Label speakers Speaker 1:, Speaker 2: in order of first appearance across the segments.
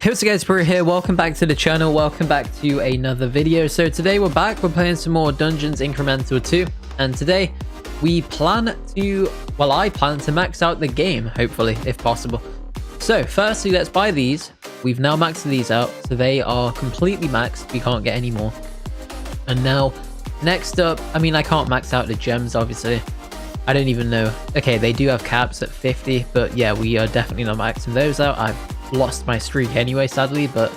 Speaker 1: Hey, what's up guys, Brew here, welcome back to the channel, welcome back to another video. So today we're back, we're playing some more Dungeons Incremental 2, and today we plan to, well I plan to max out the game, hopefully, if possible. So firstly, let's buy these. We've now maxed these out, so they are completely maxed, we can't get any more. And now, next up, I mean I can't max out the gems obviously. I don't even know, okay they do have caps at 50, but yeah, we are definitely not maxing those out. I've lost my streak anyway sadly, but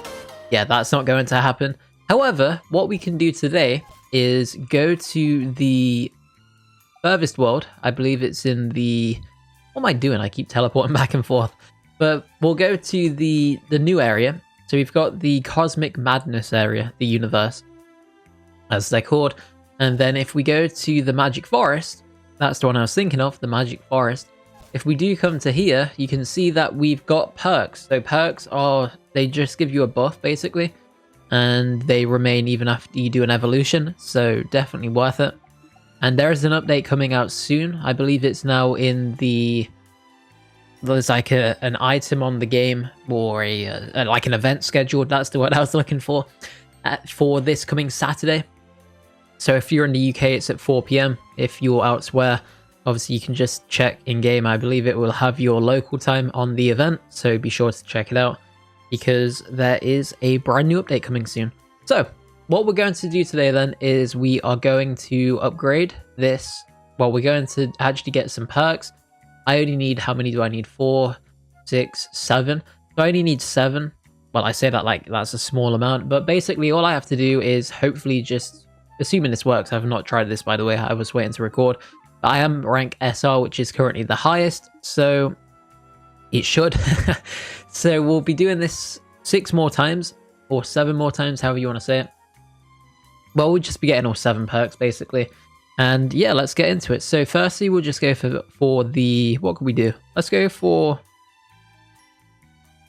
Speaker 1: yeah, that's not going to happen. However, what we can do today is go to the furthest world. I believe it's in the, what am I doing? I keep teleporting back and forth, but we'll go to the new area. So we've got the Cosmic Madness area, the universe as they're called, and then if we go to the Magic Forest, that's the one I was thinking of, the Magic Forest. If we do come to here, you can see that we've got perks. So perks are, they just give you a buff basically, and they remain even after you do an evolution, so definitely worth it. And there is an update coming out soon. I believe it's now in the, there's like an item on the game, or like an event scheduled, that's the word I was looking for this coming Saturday. So if you're in the UK, it's at 4 PM. If you're elsewhere, obviously you can just check in game. I believe it will have your local time on the event, so be sure to check it out because there is a brand new update coming soon. So what we're going to do today then is we are going to upgrade this. Well, we're going to actually get some perks. I only need, how many do I need? 4, 6, 7. So I only need 7. Well, I say that like that's a small amount, but basically all I have to do is hopefully just, assuming this works, I've not tried this by the way, I was waiting to record. I am rank SR, which is currently the highest, so it should. So we'll be doing this 6 more times, or 7 more times, however you want to say it. Well, we'll just be getting all 7 perks, basically. And yeah, let's get into it. So firstly, we'll just go for the, what can we do? Let's just go for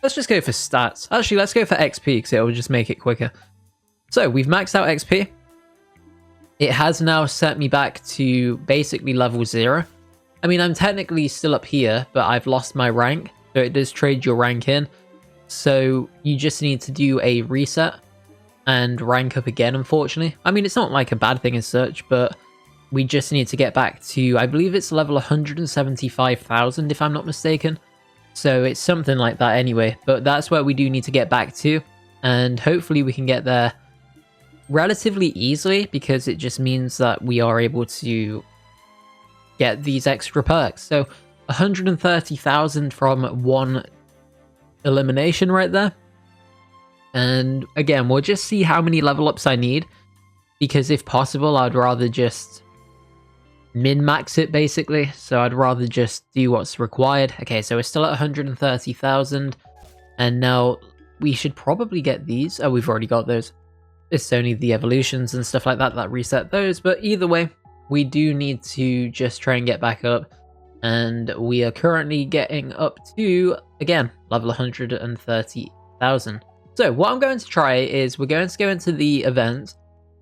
Speaker 1: stats. Actually, let's go for XP, because it will just make it quicker. So we've maxed out XP. It has now set me back to basically level 0. I mean, I'm technically still up here, but I've lost my rank, so it does trade your rank in. So you just need to do a reset and rank up again, unfortunately. I mean, it's not like a bad thing as such, but we just need to get back to, I believe it's level 175,000 if I'm not mistaken. So it's something like that anyway, but that's where we do need to get back to, and hopefully we can get there relatively easily, because it just means that we are able to get these extra perks. So 130,000 from 1 elimination right there. And again, we'll just see how many level ups I need, because if possible I'd rather just min-max it basically. So I'd rather just do what's required. Okay, so we're still at 130,000, and now we should probably get these. Oh, we've already got those. It's only the evolutions and stuff like that that reset those, but either way, we do need to just try and get back up, and we are currently getting up to, again, level 130,000. So what I'm going to try is we're going to go into the event,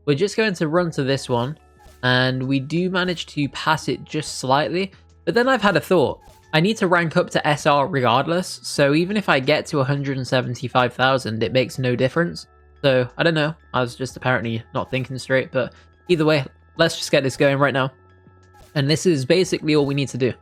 Speaker 1: we're just going to run to this one, and we do manage to pass it just slightly, but then I've had a thought. I need to rank up to SR regardless, so even if I get to 175,000, it makes no difference. So, I don't know, I was just apparently not thinking straight, but either way, let's just get this going right now. And this is basically all we need to do.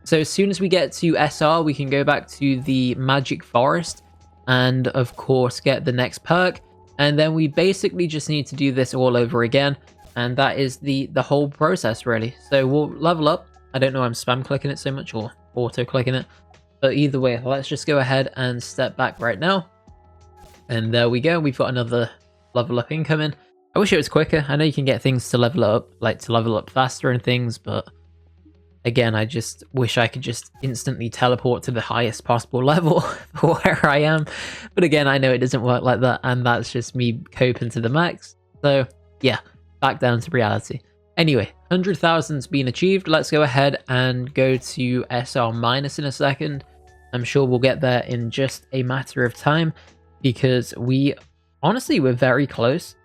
Speaker 1: So as soon as we get to SR, we can go back to the Magic Forest, and of course get the next perk, and then we basically just need to do this all over again, and that is the whole process really. So we'll level up. I don't know, I'm spam clicking it so much, or auto clicking it, but either way, let's just go ahead and step back right now. And there we go, we've got another level up incoming. I wish it was quicker. I know you can get things to level up, like to level up faster and things, but again, I just wish I could just instantly teleport to the highest possible level for where I am. But again, I know it doesn't work like that, and that's just me coping to the max. So yeah, back down to reality. Anyway, 100,000's been achieved. Let's go ahead and go to SR minus in a second. I'm sure we'll get there in just a matter of time, because we're very close.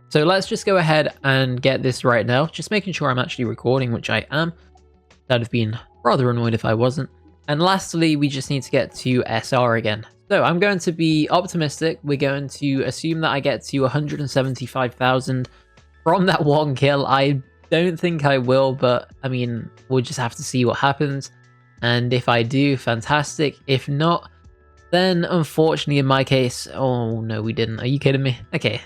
Speaker 1: So let's just go ahead and get this right now, just making sure I'm actually recording, which I am. That'd have been rather annoyed if I wasn't. And lastly, we just need to get to SR again. So I'm going to be optimistic. We're going to assume that I get to 175,000 from that one kill. I don't think I will, but I mean, we'll just have to see what happens. And if I do, fantastic. If not, then unfortunately in my case, oh no, we didn't. Are you kidding me? Okay.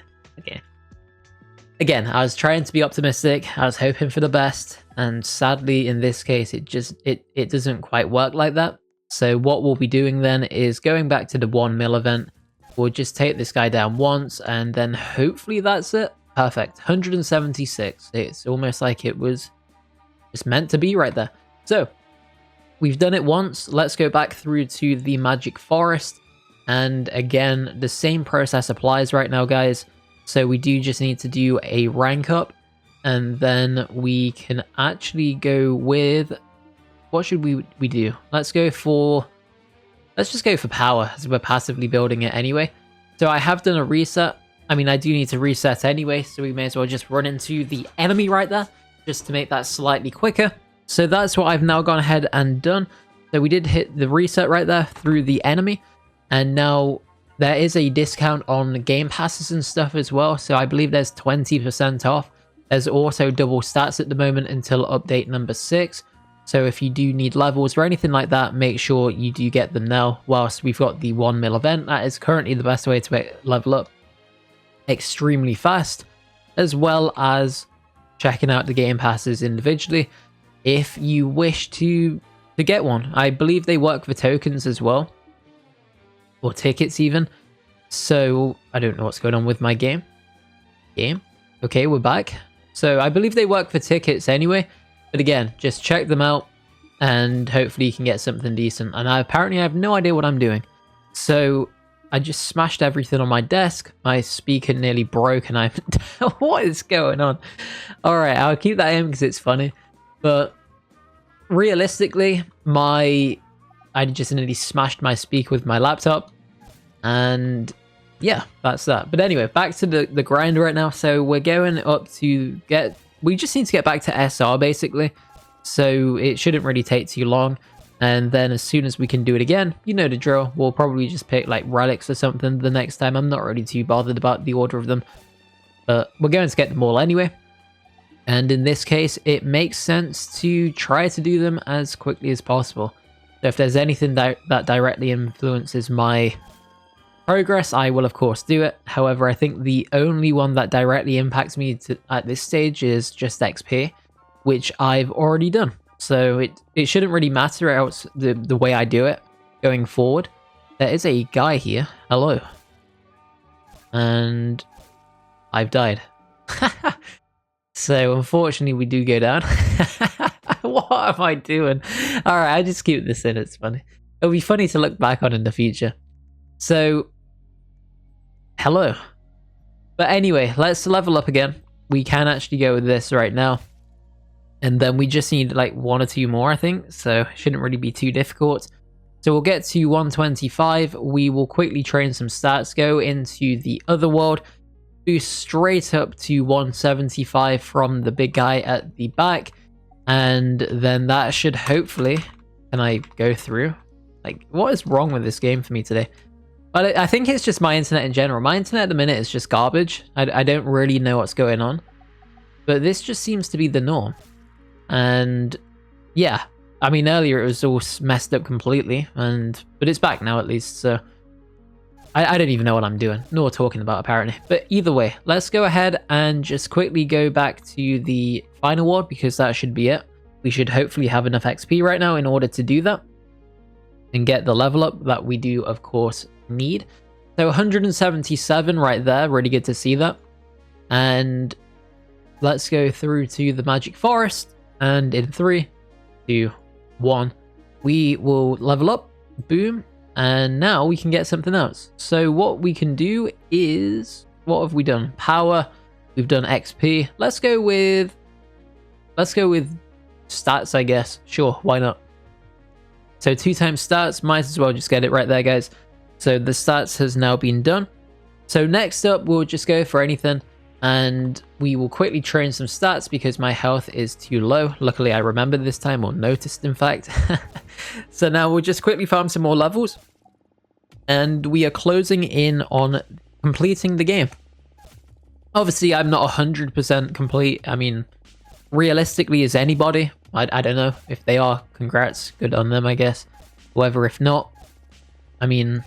Speaker 1: Again, I was trying to be optimistic. I was hoping for the best. And sadly, in this case, it doesn't quite work like that. So what we'll be doing then is going back to the 1 mil event. We'll just take this guy down once and then hopefully that's it. Perfect. 176. It's almost like it was just meant to be right there. So we've done it once. Let's go back through to the magic forest. And again, the same process applies right now, guys. So we do just need to do a rank up. And then we can actually go with... What should we do? Let's just go for power, as we're passively building it anyway. So I have done a reset. I mean, I do need to reset anyway, so we may as well just run into the enemy right there, just to make that slightly quicker. So that's what I've now gone ahead and done. So we did hit the reset right there through the enemy, and now there is a discount on game passes and stuff as well. So I believe there's 20% off. There's also double stats at the moment until update number 6. So if you do need levels or anything like that, make sure you do get them now whilst we've got the 1 mil event. That is currently the best way to level up extremely fast, as well as checking out the game passes individually if you wish to get one. I believe they work for tokens as well, or tickets even. So I don't know what's going on with my game. Okay, we're back. So I believe they work for tickets anyway. But again, just check them out and hopefully you can get something decent. And I apparently have no idea what I'm doing. So I just smashed everything on my desk. My speaker nearly broke and what is going on? All right, I'll keep that in because it's funny. But realistically, I just nearly smashed my speaker with my laptop. And yeah, that's that. But anyway, back to the grind right now. So we're going up to get... We just need to get back to SR basically, so it shouldn't really take too long. And then as soon as we can do it again, you know the drill, we'll probably just pick like relics or something the next time. I'm not really too bothered about the order of them, but we're going to get them all anyway. And in this case, it makes sense to try to do them as quickly as possible. So if there's anything that directly influences my progress, I will of course do it. However, I think the only one that directly impacts me at this stage is just XP, which I've already done. So it shouldn't really matter else the way I do it going forward. There is a guy here. Hello. And I've died. So unfortunately we do go down. What am I doing? Alright, I just keep this in, it's funny. It'll be funny to look back on in the future. So hello. But anyway, let's level up again. We can actually go with this right now. And then we just need like 1 or 2 more, I think. So it shouldn't really be too difficult. So we'll get to 125. We will quickly train some stats, go into the other world, boost straight up to 175 from the big guy at the back. And then that should hopefully... Can I go through? Like, what is wrong with this game for me today? But I think it's just my internet in general. My internet at the minute is just garbage. I don't really know what's going on. But this just seems to be the norm. And yeah, I mean, earlier it was all messed up completely. But it's back now at least, so... I don't even know what I'm doing, nor talking about apparently. But either way, let's go ahead and just quickly go back to the final world because that should be it. We should hopefully have enough XP right now in order to do that. And get the level up that we do, of course, need. So 177 right there, really good to see that. And let's go through to the magic forest, and in 3, 2, 1 we will level up. Boom. And now we can get something else. So what we can do is, what have we done? Power, we've done XP. Let's go with stats, I guess. Sure, why not? So 2 times stats, might as well just get it right there, guys. So the stats has now been done. So next up, we'll just go for anything. And we will quickly train some stats because my health is too low. Luckily, I remembered this time, or noticed, in fact. So now we'll just quickly farm some more levels. and we are closing in on completing the game. Obviously, I'm not 100% complete. I mean, realistically, is anybody? I don't know. If they are, congrats. Good on them, I guess. However, if not, I mean,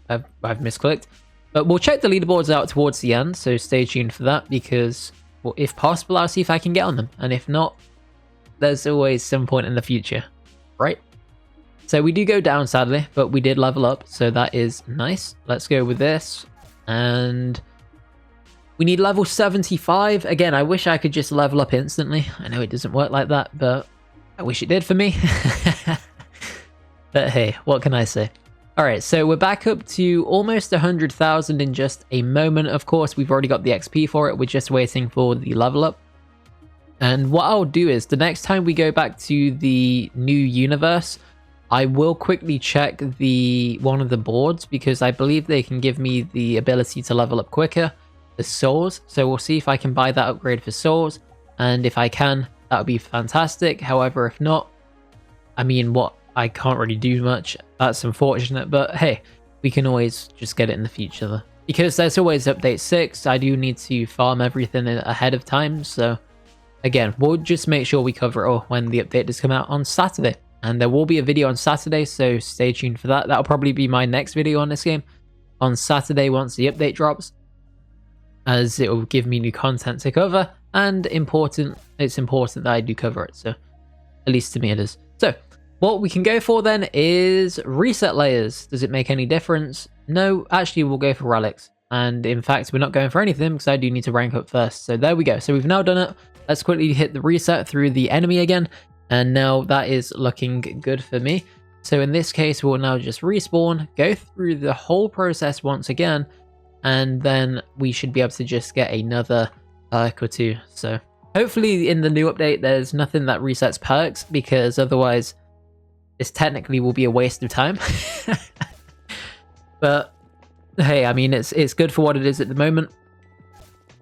Speaker 1: I've misclicked. But we'll check the leaderboards out towards the end, so stay tuned for that, because, well, if possible, I'll see if I can get on them. And if not, there's always some point in the future, right? So we do go down, sadly, but we did level up, so that is nice. Let's go with this, and we need level 75. Again, I wish I could just level up instantly. I know it doesn't work like that, but I wish it did for me. But hey, what can I say? Alright, so we're back up to almost 100,000 in just a moment. Of course, we've already got the XP for it. We're just waiting for the level up. And what I'll do is, the next time we go back to the new universe, I will quickly check one of the boards, because I believe they can give me the ability to level up quicker, the souls. So we'll see if I can buy that upgrade for souls, and if I can, that would be fantastic. However, if not, I mean, I can't really do much. That's unfortunate, but hey, we can always just get it in the future though. Because there's always update 6, I do need to farm everything ahead of time, so again, we'll just make sure we cover it all when the update does come out on Saturday. And there will be a video on Saturday, so stay tuned for that. That'll probably be my next video on this game on Saturday once the update drops, as it will give me new content to cover, and it's important that I do cover it, so at least to me it is. So what we can go for then is reset layers. Does it make any difference? No, actually we'll go for relics. And in fact, we're not going for anything because I do need to rank up first. So there we go. So we've now done it. Let's quickly hit the reset through the enemy again. And now that is looking good for me. So in this case, we'll now just respawn, go through the whole process once again, and then we should be able to just get another perk or two. So hopefully in the new update, there's nothing that resets perks, because otherwise this technically will be a waste of time. But hey, I mean, it's good for what it is at the moment.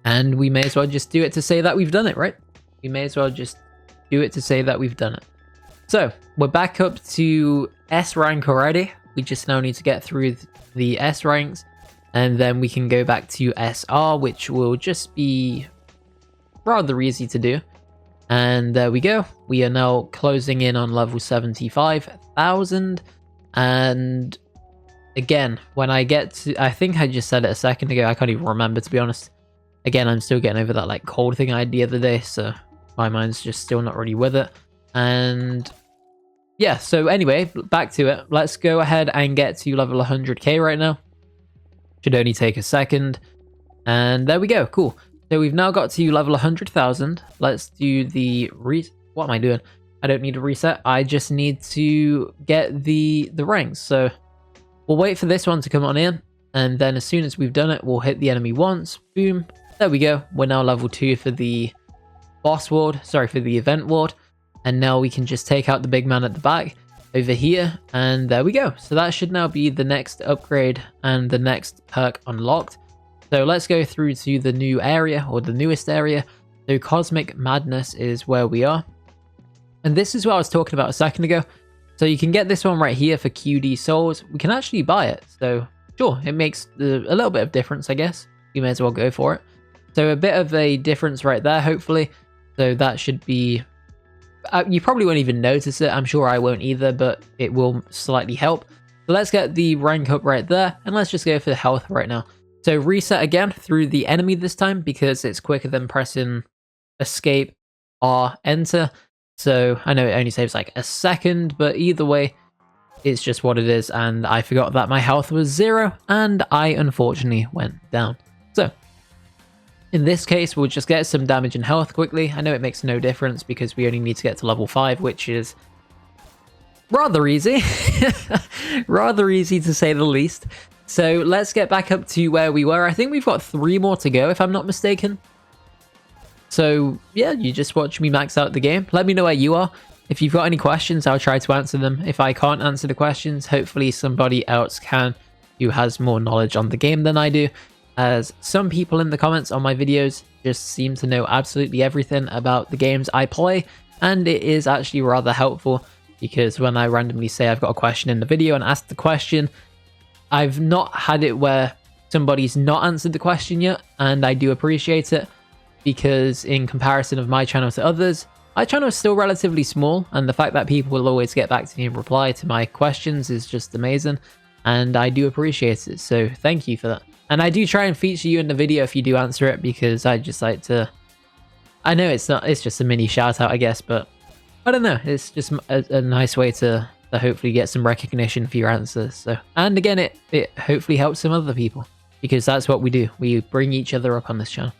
Speaker 1: And we may as well just do it to say that we've done it, right? We may as well just do it to say that we've done it. So we're back up to S rank already. We just now need to get through the S ranks, and then we can go back to SR, which will just be rather easy to do. And there we go. We are now closing in on level 75,000. And again, when I get to, I think I just said it a second ago, I can't even remember, to be honest. Again, I'm still getting over that like cold thing I had the other day, so my mind's just still not really with it. And yeah, so anyway, back to it. Let's go ahead and get to level 100k right now. Should only take a second. And there we go, cool. So we've now got to level 100,000. Let's do the what am I doing? I don't need a reset. I just need to get the ranks. So we'll wait for this one to come on in, and then as soon as we've done it, we'll hit the enemy once. Boom. There we go. We're now level 2 for the boss ward. Sorry, for the event ward. And now we can just take out the big man at the back over here. And there we go. So that should now be the next upgrade and the next perk unlocked. So let's go through to the new area, or the newest area. So Cosmic Madness is where we are. And this is what I was talking about a second ago. So you can get this one right here for QD souls. We can actually buy it. So sure, it makes a little bit of difference, I guess. You may as well go for it. So a bit of a difference right there, hopefully. So that should be... you probably won't even notice it. I'm sure I won't either, but it will slightly help. So let's get the rank up right there. And let's just go for health right now. So reset again through the enemy this time, because it's quicker than pressing escape or enter. So I know it only saves like a second, but either way, it's just what it is. And I forgot that my health was 0, and I unfortunately went down. So in this case, we'll just get some damage and health quickly. I know it makes no difference because we only need to get to level 5, which is rather easy. Rather easy to say the least. So let's get back up to where we were. I think we've got 3 more to go, if I'm not mistaken. So yeah, you just watch me max out the game. Let me know where you are. If you've got any questions, I'll try to answer them. If I can't answer the questions, hopefully somebody else can, who has more knowledge on the game than I do. As some people in the comments on my videos just seem to know absolutely everything about the games I play, and it is actually rather helpful, because when I randomly say I've got a question in the video and ask the question, I've not had it where somebody's not answered the question yet, and I do appreciate it, because in comparison of my channel to others, my channel is still relatively small, and the fact that people will always get back to me and reply to my questions is just amazing, and I do appreciate it, so thank you for that. And I do try and feature you in the video if you do answer it, because I just like to... I know it's just a mini shout out, I guess, but I don't know, it's just a nice way to hopefully get some recognition for your answers. So, and again, it hopefully helps some other people, because that's what we do. We bring each other up on this channel.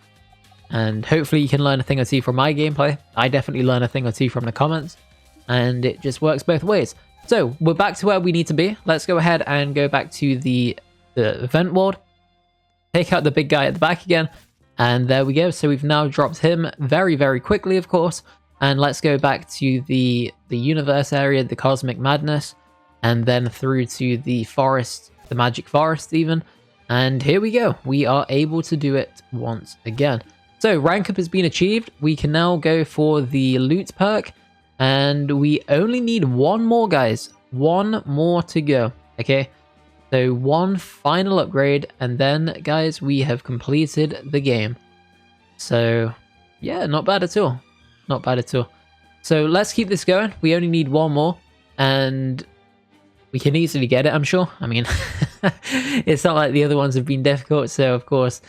Speaker 1: And hopefully you can learn a thing or two from my gameplay. I definitely learn a thing or two from the comments, and it just works both ways. So we're back to where we need to be. Let's go ahead and go back to the event world. Take out the big guy at the back again, and there we go. So we've now dropped him very, very quickly, of course. And let's go back to the universe area, the cosmic madness, and then through to the forest, the magic forest even. And here we go. We are able to do it once again. So rank up has been achieved. We can now go for the loot perk, and we only need one more, guys. One more to go. Okay. So one final upgrade, and then, guys, we have completed the game. So yeah, not bad at all. Not bad at all. So let's keep this going. We only need one more, and we can easily get it, I'm sure. I mean, it's not like the other ones have been difficult, so of course,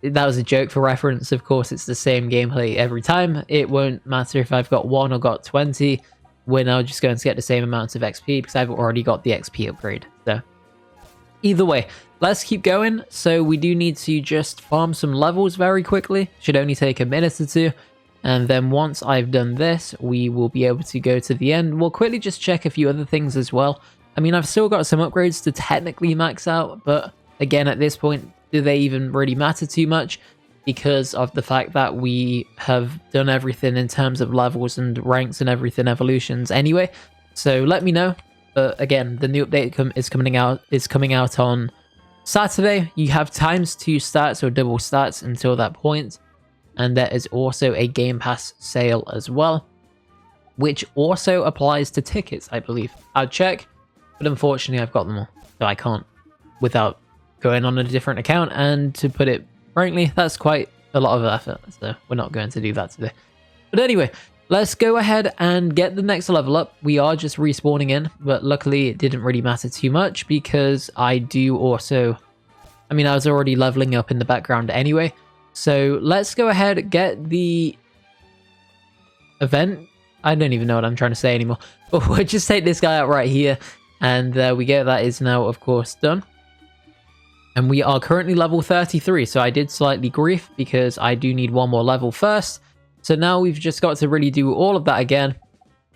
Speaker 1: that was a joke for reference. Of course, it's the same gameplay every time. It won't matter if I've got 1 or got 20. We're now just going to get the same amount of XP, because I've already got the XP upgrade. So either way, let's keep going. So we do need to just farm some levels very quickly. Should only take a minute or two. And then once I've done this, we will be able to go to the end. We'll quickly just check a few other things as well. I mean, I've still got some upgrades to technically max out, but again, at this point, do they even really matter too much? Because of the fact that we have done everything in terms of levels and ranks and everything, evolutions anyway. So let me know. But again, the new update is coming out on Saturday. You have times 2 stats or double stats until that point. And there is also a Game Pass sale as well, which also applies to tickets, I believe. I'll check, but unfortunately I've got them all, so I can't without going on a different account, and to put it frankly, that's quite a lot of effort, so we're not going to do that today. But anyway, let's go ahead and get the next level up. We are just respawning in, but luckily it didn't really matter too much, because I do also... I mean, I was already leveling up in the background anyway. So let's go ahead, get the event. I don't even know what I'm trying to say anymore. But we'll just take this guy out right here. And there we go. That is now, of course, done. And we are currently level 33. So I did slightly grief, because I do need one more level first. So now we've just got to really do all of that again.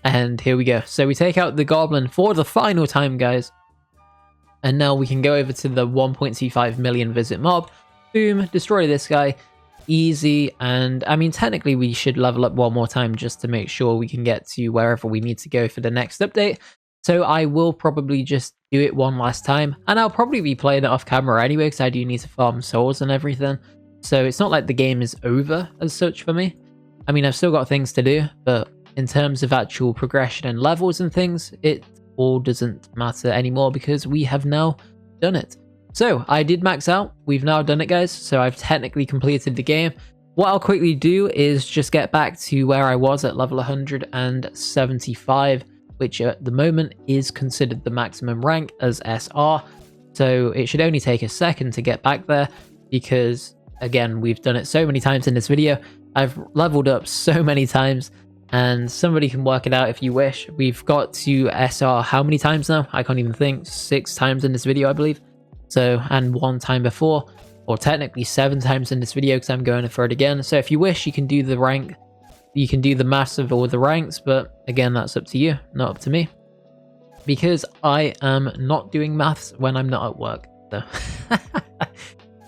Speaker 1: And here we go. So we take out the goblin for the final time, guys. And now we can go over to the 1.25 million visit mob. Boom, destroy this guy, easy. And I mean, technically we should level up one more time just to make sure we can get to wherever we need to go for the next update. So I will probably just do it one last time, and I'll probably be playing it off camera anyway, because I do need to farm souls and everything. So it's not like the game is over as such for me. I mean, I've still got things to do, but in terms of actual progression and levels and things, it all doesn't matter anymore, because we have now done it. So I did max out. We've now done it, guys. So I've technically completed the game. What I'll quickly do is just get back to where I was at level 175, which at the moment is considered the maximum rank as SR. So it should only take a second to get back there, because again, we've done it so many times in this video. I've leveled up so many times, and somebody can work it out if you wish. We've got to SR how many times now? I can't even think. 6 times in this video, I believe. So, and 1 time before, or technically 7 times in this video, because I'm going for it again. So if you wish, you can do the rank, you can do the maths of all the ranks, but again, that's up to you, not up to me, because I am not doing maths when I'm not at work. So,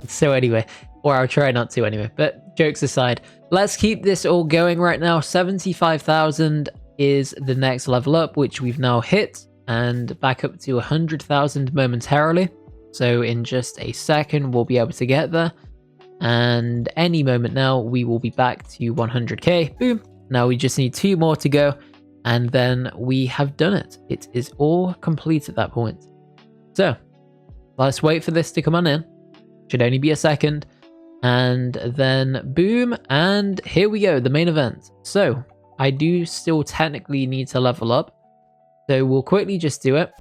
Speaker 1: so anyway, or I'll try not to anyway, but jokes aside, let's keep this all going right now. 75,000 is the next level up, which we've now hit, and back up to 100,000 momentarily. So in just a second, we'll be able to get there. And any moment now, we will be back to 100k. Boom. Now we just need 2 more to go. And then we have done it. It is all complete at that point. So let's wait for this to come on in. Should only be a second. And then boom, and here we go, the main event. So I do still technically need to level up. So we'll quickly just do it.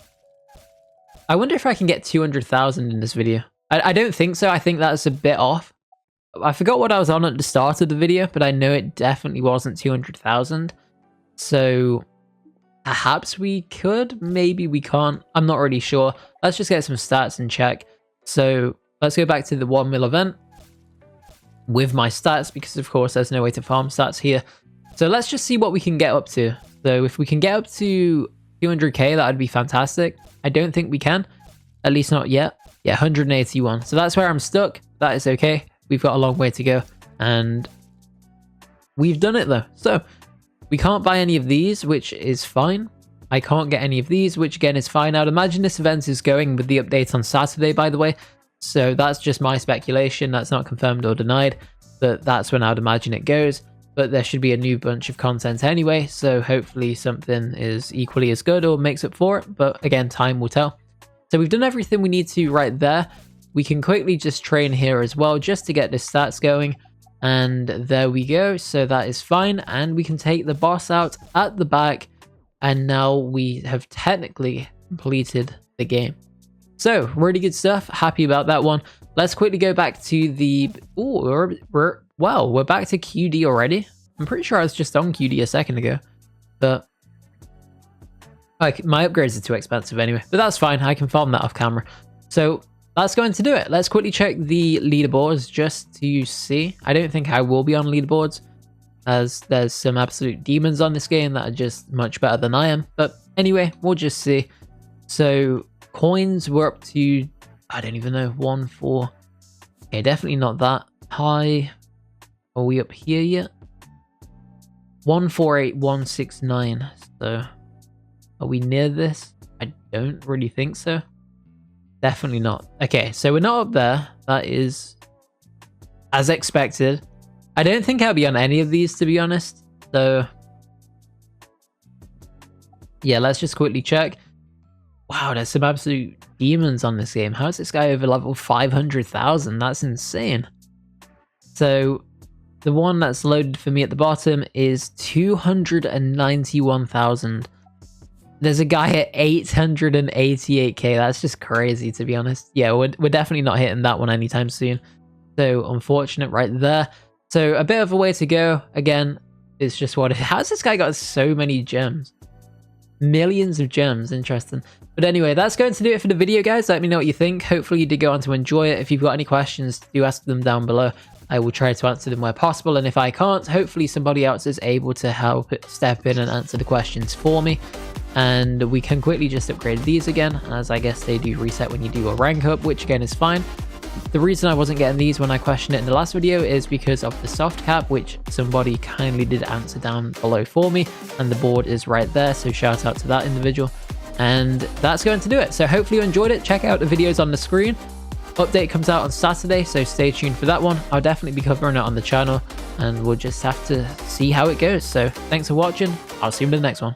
Speaker 1: I wonder if I can get 200,000 in this video. I don't think so. I think that's a bit off. I forgot what I was on at the start of the video, but I know it definitely wasn't 200,000. So perhaps we could, maybe we can't. I'm not really sure. Let's just get some stats and check. So let's go back to the 1 mil event with my stats, because of course there's no way to farm stats here. So let's just see what we can get up to. So if we can get up to 200k, that would be fantastic. I don't think we can, at least not yet. Yeah, 181. So that's where I'm stuck. That is okay. We've got a long way to go, and we've done it though. So we can't buy any of these, which is fine. I can't get any of these, which again is fine. I'd imagine this event is going with the update on Saturday, by the way. So that's just my speculation. That's not confirmed or denied, but that's when I'd imagine it goes. But there should be a new bunch of content anyway, so hopefully something is equally as good or makes up for it. But again, time will tell. So we've done everything we need to right there. We can quickly just train here as well, just to get the stats going. And there we go. So that is fine. And we can take the boss out at the back. And now we have technically completed the game. So really good stuff. Happy about that one. Let's quickly go back to the... Oh, we're back to QD already. I'm pretty sure I was just on QD a second ago. But like, my upgrades are too expensive anyway. But that's fine. I can farm that off camera. So that's going to do it. Let's quickly check the leaderboards just to see. I don't think I will be on leaderboards, as there's some absolute demons on this game that are just much better than I am. But anyway, we'll just see. So coins were up to, I don't even know, 1, 4. Okay, definitely not that high. Are we up here yet? 148169. So are we near this? I don't really think so. Definitely not. Okay, so we're not up there. That is as expected. I don't think I'll be on any of these, to be honest. So yeah, let's just quickly check. Wow, there's some absolute demons on this game. How is this guy over level 500,000? That's insane. So the one that's loaded for me at the bottom is 291,000. There's a guy at 888k. That's just crazy, to be honest. Yeah, we're definitely not hitting that one anytime soon. So unfortunate right there. So a bit of a way to go. Again, it's just what it is. How's this guy got so many gems? Millions of gems. Interesting. But anyway, that's going to do it for the video, guys. Let me know what you think. Hopefully you did go on to enjoy it. If you've got any questions, do ask them down below. I will try to answer them where possible, and if I can't, hopefully somebody else is able to help step in and answer the questions for me. And we can quickly just upgrade these again, as I guess they do reset when you do a rank up, which again is fine. The reason I wasn't getting these when I questioned it in the last video is because of the soft cap, which somebody kindly did answer down below for me, and the board is right there, so shout out to that individual. And that's going to do it. So hopefully you enjoyed it. Check out the videos on the screen. Update comes out on Saturday, so stay tuned for that one. I'll definitely be covering it on the channel, and we'll just have to see how it goes. So thanks for watching. I'll see you in the next one.